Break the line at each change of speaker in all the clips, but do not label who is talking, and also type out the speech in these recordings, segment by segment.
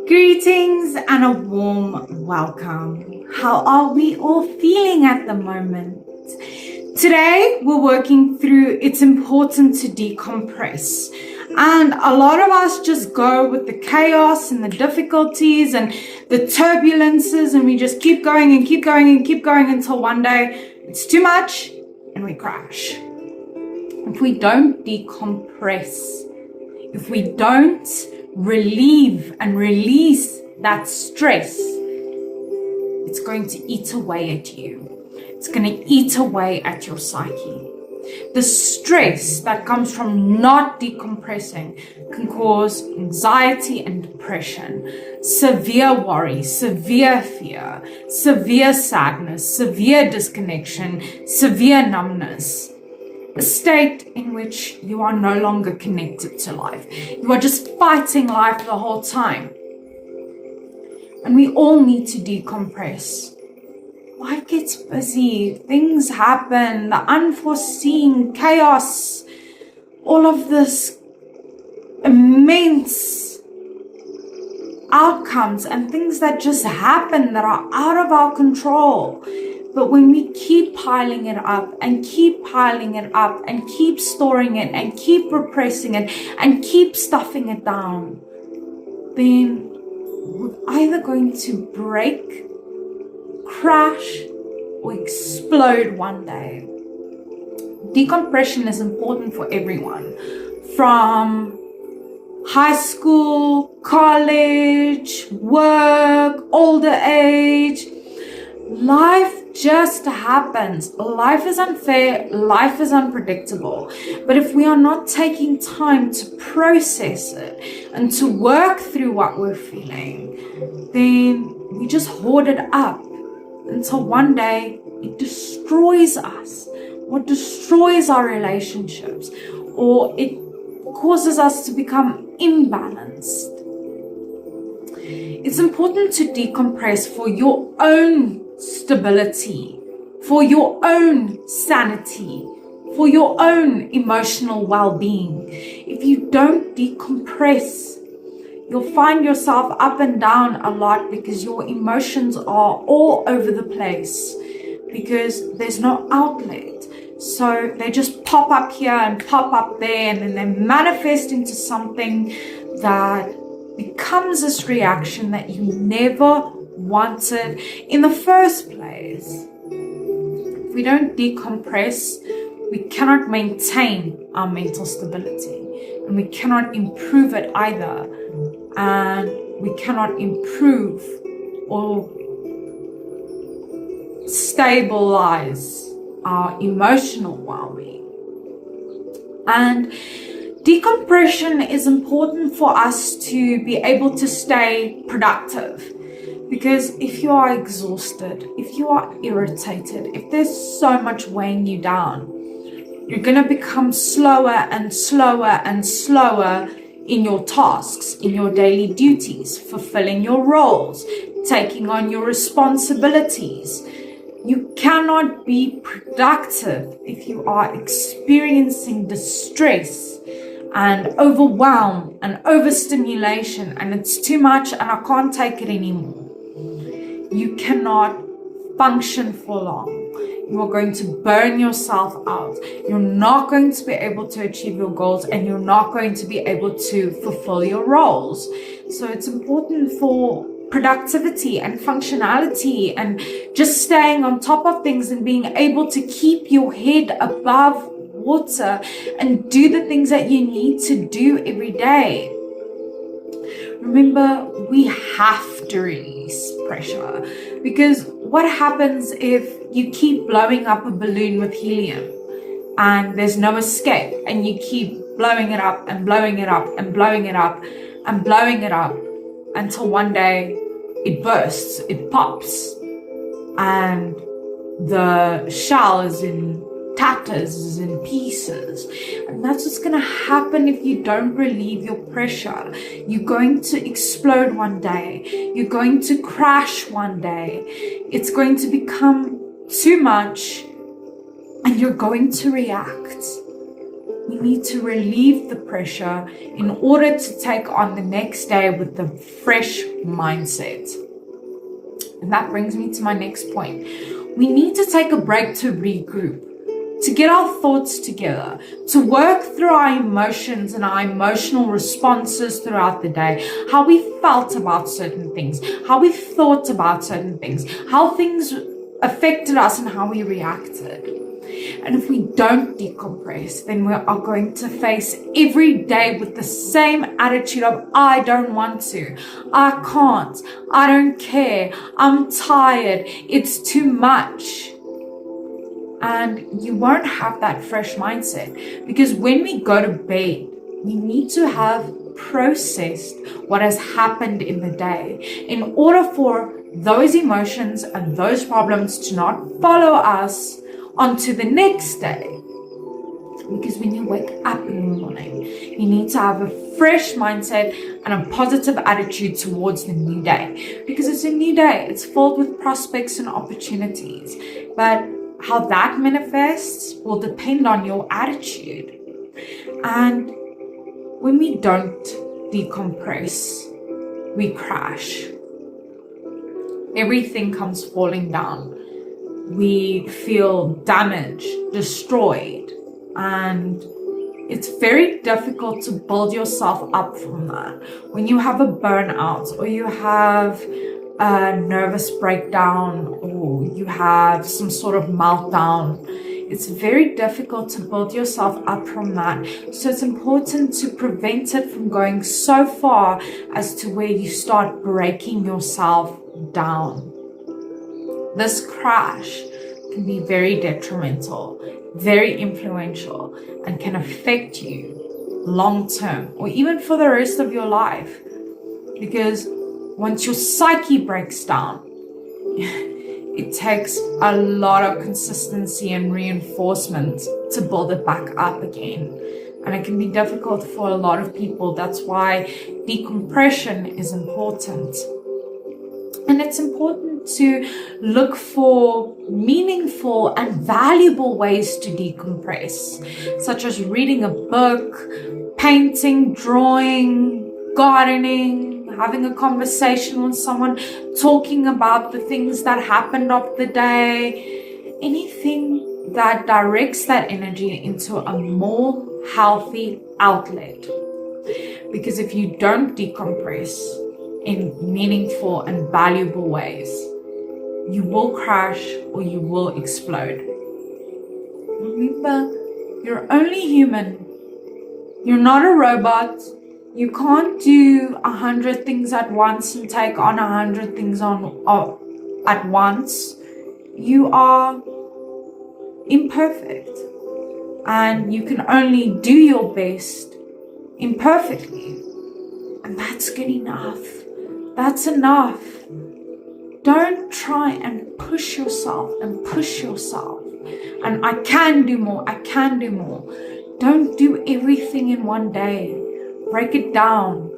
Greetings and a warm welcome. How are we all feeling at the moment? Today, we're working through it's important to decompress. And a lot of us just go with the chaos and the difficulties and the turbulences, and we just keep going and keep going and keep going until one day it's too much and we crash. If we don't decompress, if we don't relieve and release that stress, it's going to eat away at you. It's going to eat away at your psyche. The stress that comes from not decompressing can cause anxiety and depression, severe worry, severe fear, severe sadness, severe disconnection, severe numbness. A state in which you are no longer connected to life. You are just fighting life the whole time. And we all need to decompress. Life gets busy, things happen, the unforeseen chaos, all of this immense outcomes and things that just happen that are out of our control. But when we keep piling it up and keep piling it up and keep storing it and keep repressing it and keep stuffing it down, then we're either going to break, crash, or explode one day. Decompression is important for everyone, from high school, college, work, older age. Life just happens. Life is unfair. Life is unpredictable. But if we are not taking time to process it and to work through what we're feeling, then we just hoard it up until one day it destroys us, or destroys our relationships, or it causes us to become imbalanced. It's important to decompress for your own stability, for your own sanity, for your own emotional well-being. If you don't decompress, you'll find yourself up and down a lot because your emotions are all over the place because there's no outlet. So they just pop up here and pop up there, and then they manifest into something that becomes this reaction that you never wanted in the first place. If we don't decompress, we cannot maintain our mental stability, and we cannot improve it either, and we cannot improve or stabilize our emotional well-being. And decompression is important for us to be able to stay productive. Because if you are exhausted, if you are irritated, if there's so much weighing you down, you're going to become slower and slower and slower in your tasks, in your daily duties, fulfilling your roles, taking on your responsibilities. You cannot be productive if you are experiencing distress and overwhelm and overstimulation, and it's too much and I can't take it anymore. You cannot function for long. You are going to burn yourself out. You're not going to be able to achieve your goals, and you're not going to be able to fulfill your roles. So it's important for productivity and functionality and just staying on top of things and being able to keep your head above water and do the things that you need to do every day. Remember, we have to release pressure, because what happens if you keep blowing up a balloon with helium and there's no escape, and you keep blowing it up and blowing it up and blowing it up and blowing it up until one day it bursts, it pops, and the shell is in tatters, is in pieces. And that's what's going to happen if you don't relieve your pressure. You're going to explode one day. You're going to crash one day. It's going to become too much, and you're going to react. We need to relieve the pressure in order to take on the next day with the fresh mindset. And that brings me to my next point. We need to take a break to regroup, to get our thoughts together, to work through our emotions and our emotional responses throughout the day, how we felt about certain things, how we thought about certain things, how things affected us and how we reacted. And if we don't decompress, then we are going to face every day with the same attitude of, I don't want to, I can't, I don't care, I'm tired, it's too much. And you won't have that fresh mindset, because when we go to bed, we need to have processed what has happened in the day in order for those emotions and those problems to not follow us onto the next day. Because when you wake up in the morning, you need to have a fresh mindset and a positive attitude towards the new day, because it's a new day. It's filled with prospects and opportunities, but how that manifests will depend on your attitude. And when we don't decompress, we crash. Everything comes falling down. We feel damaged, destroyed, and it's very difficult to build yourself up from that. When you have a burnout, or you have a nervous breakdown, or you have some sort of meltdown, it's very difficult to build yourself up from that. So it's important to prevent it from going so far as to where you start breaking yourself down. This crash can be very detrimental, very influential, and can affect you long term, or even for the rest of your life. Because once your psyche breaks down, it takes a lot of consistency and reinforcement to build it back up again. And it can be difficult for a lot of people. That's why decompression is important. And it's important to look for meaningful and valuable ways to decompress, such as reading a book, painting, drawing, gardening, having a conversation with someone, talking about the things that happened of the day, anything that directs that energy into a more healthy outlet. Because if you don't decompress in meaningful and valuable ways, you will crash or you will explode. Remember, you're only human. You're not a robot. You can't do 100 things at once and take on 100 things at once. You are imperfect, and you can only do your best imperfectly. And that's good enough. That's enough. Don't try and push yourself and push yourself. And I can do more. I can do more. Don't do everything in one day. Break it down.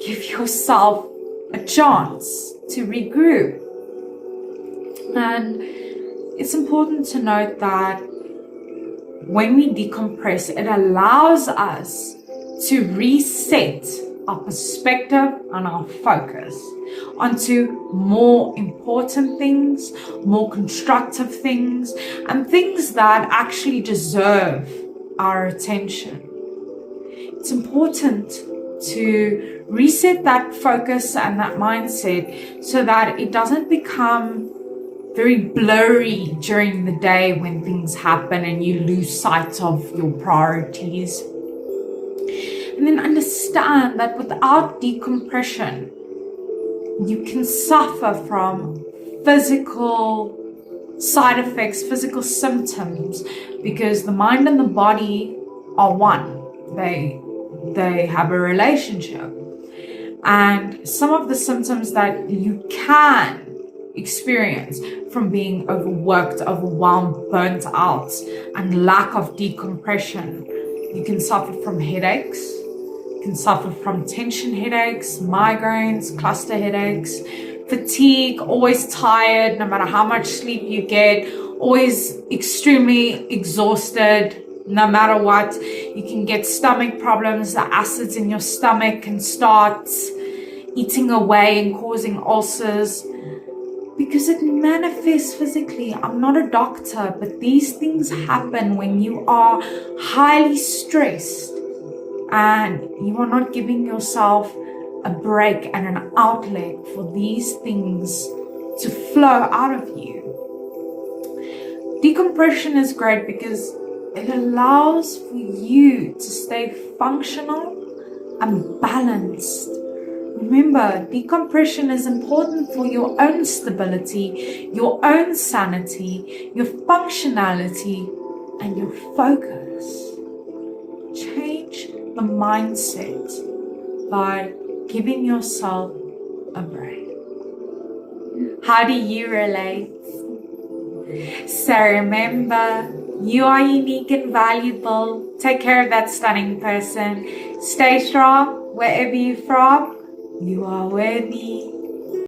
Give yourself a chance to regroup. And it's important to note that when we decompress, it allows us to reset our perspective and our focus onto more important things, more constructive things, and things that actually deserve our attention. It's important to reset that focus and that mindset so that it doesn't become very blurry during the day when things happen and you lose sight of your priorities. And then understand that without decompression, you can suffer from physical side effects, physical symptoms, because the mind and the body are one. They have a relationship. And some of the symptoms that you can experience from being overworked, overwhelmed, burnt out, and lack of decompression, you can suffer from headaches. You can suffer from tension headaches, migraines, cluster headaches, fatigue, always tired, no matter how much sleep you get, always extremely exhausted, No matter what, you can get stomach problems. The acids in your stomach can start eating away and causing ulcers because it manifests physically. I'm not a doctor, but these things happen when you are highly stressed and you are not giving yourself a break and an outlet for these things to flow out of you. Decompression is great because it allows for you to stay functional and balanced. Remember, decompression is important for your own stability, your own sanity, your functionality, and your focus. Change the mindset by giving yourself a break. How do you relate? So remember, you are unique and valuable. Take care of that stunning person. Stay strong wherever you're from. You are worthy.